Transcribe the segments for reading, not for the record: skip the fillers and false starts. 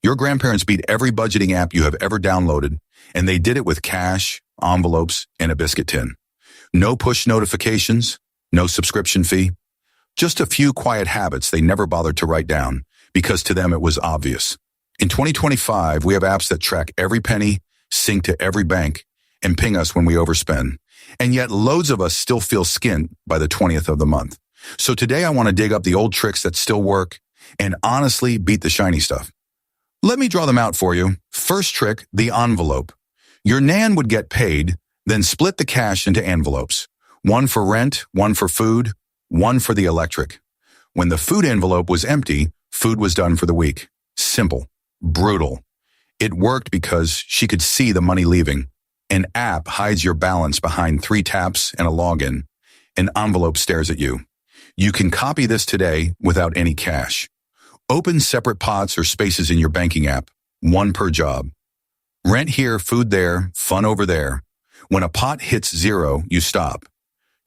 Your grandparents beat every budgeting app you have ever downloaded, and they did it with cash, envelopes, and a biscuit tin. No push notifications, no subscription fee. Just a few quiet habits they never bothered to write down because to them it was obvious. In 2025, we have apps that track every penny, sync to every bank, and ping us when we overspend. And yet loads of us still feel skint by the 20th of the month. So today I want to dig up the old tricks that still work and honestly beat the shiny stuff. Let me draw them out for you. First trick, the envelope. Your nan would get paid, then split the cash into envelopes. One for rent, one for food, one for the electric. When the food envelope was empty, food was done for the week. Simple, brutal. It worked because she could see the money leaving. An app hides your balance behind 3 taps and a login. An envelope stares at you. You can copy this today without any cash. Open separate pots or spaces in your banking app, one per job. Rent here, food there, fun over there. When a pot hits 0, you stop.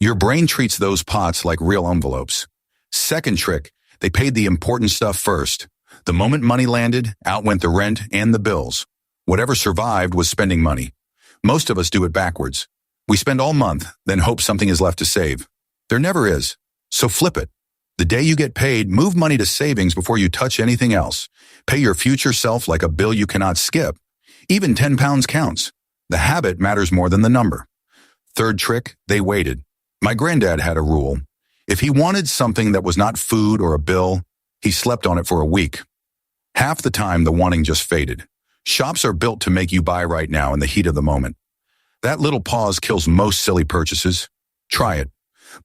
Your brain treats those pots like real envelopes. Second trick, they paid the important stuff first. The moment money landed, out went the rent and the bills. Whatever survived was spending money. Most of us do it backwards. We spend all month, then hope something is left to save. There never is. So flip it. The day you get paid, move money to savings before you touch anything else. Pay your future self like a bill you cannot skip. Even 10 pounds counts. The habit matters more than the number. Third trick, they waited. My granddad had a rule. If he wanted something that was not food or a bill, he slept on it for a week. Half the time, the wanting just faded. Shops are built to make you buy right now in the heat of the moment. That little pause kills most silly purchases. Try it.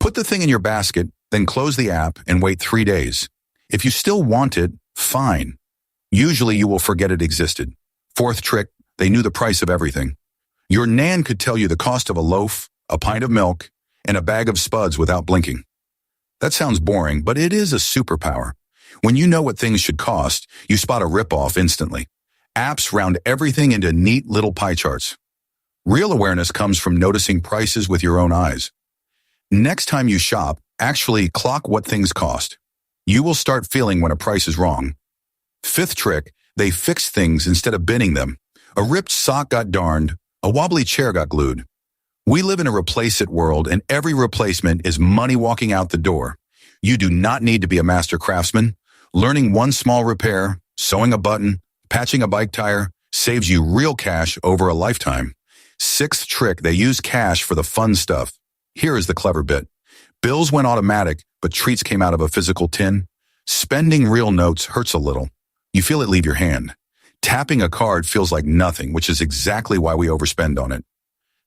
Put the thing in your basket, then close the app and wait 3 days. If you still want it, fine. Usually you will forget it existed. Fourth trick, they knew the price of everything. Your nan could tell you the cost of a loaf, a pint of milk, and a bag of spuds without blinking. That sounds boring, but it is a superpower. When you know what things should cost, you spot a ripoff instantly. Apps round everything into neat little pie charts. Real awareness comes from noticing prices with your own eyes. Next time you shop, actually clock what things cost. You will start feeling when a price is wrong. Fifth trick, they fixed things instead of binning them. A ripped sock got darned, a wobbly chair got glued. We live in a replace-it world, and every replacement is money walking out the door. You do not need to be a master craftsman. Learning one small repair, sewing a button, patching a bike tire, saves you real cash over a lifetime. Sixth trick, they use cash for the fun stuff. Here is the clever bit. Bills went automatic, but treats came out of a physical tin. Spending real notes hurts a little. You feel it leave your hand. Tapping a card feels like nothing, which is exactly why we overspend on it.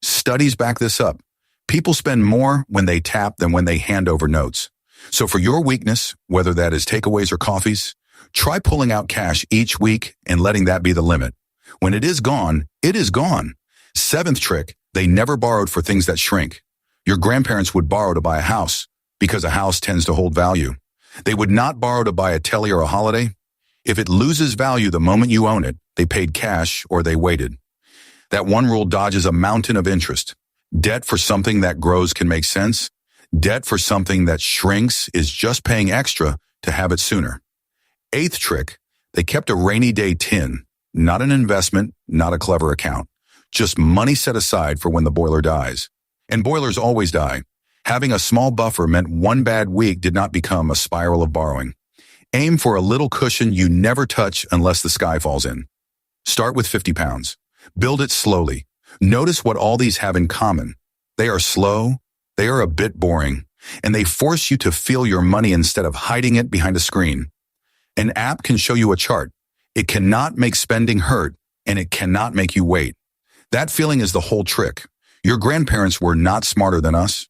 Studies back this up. People spend more when they tap than when they hand over notes. So for your weakness, whether that is takeaways or coffees, try pulling out cash each week and letting that be the limit. When it is gone, it is gone. Seventh trick, they never borrowed for things that shrink. Your grandparents would borrow to buy a house because a house tends to hold value. They would not borrow to buy a telly or a holiday. If it loses value the moment you own it, they paid cash or they waited. That one rule dodges a mountain of interest. Debt for something that grows can make sense. Debt for something that shrinks is just paying extra to have it sooner. Eighth trick, they kept a rainy day tin, not an investment, not a clever account, just money set aside for when the boiler dies. And boilers always die. Having a small buffer meant one bad week did not become a spiral of borrowing. Aim for a little cushion you never touch unless the sky falls in. Start with 50 pounds. Build it slowly. Notice what all these have in common. They are slow, they are a bit boring, and they force you to feel your money instead of hiding it behind a screen. An app can show you a chart. It cannot make spending hurt, and it cannot make you wait. That feeling is the whole trick. Your grandparents were not smarter than us.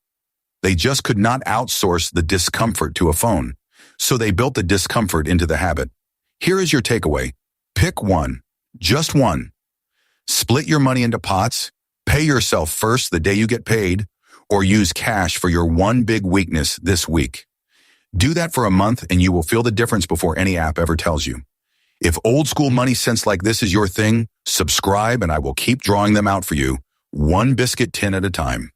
They just could not outsource the discomfort to a phone. So they built the discomfort into the habit. Here is your takeaway. Pick one, just one. Split your money into pots, pay yourself first the day you get paid, or use cash for your one big weakness this week. Do that for a month and you will feel the difference before any app ever tells you. If old school money sense like this is your thing, subscribe and I will keep drawing them out for you, one biscuit tin at a time.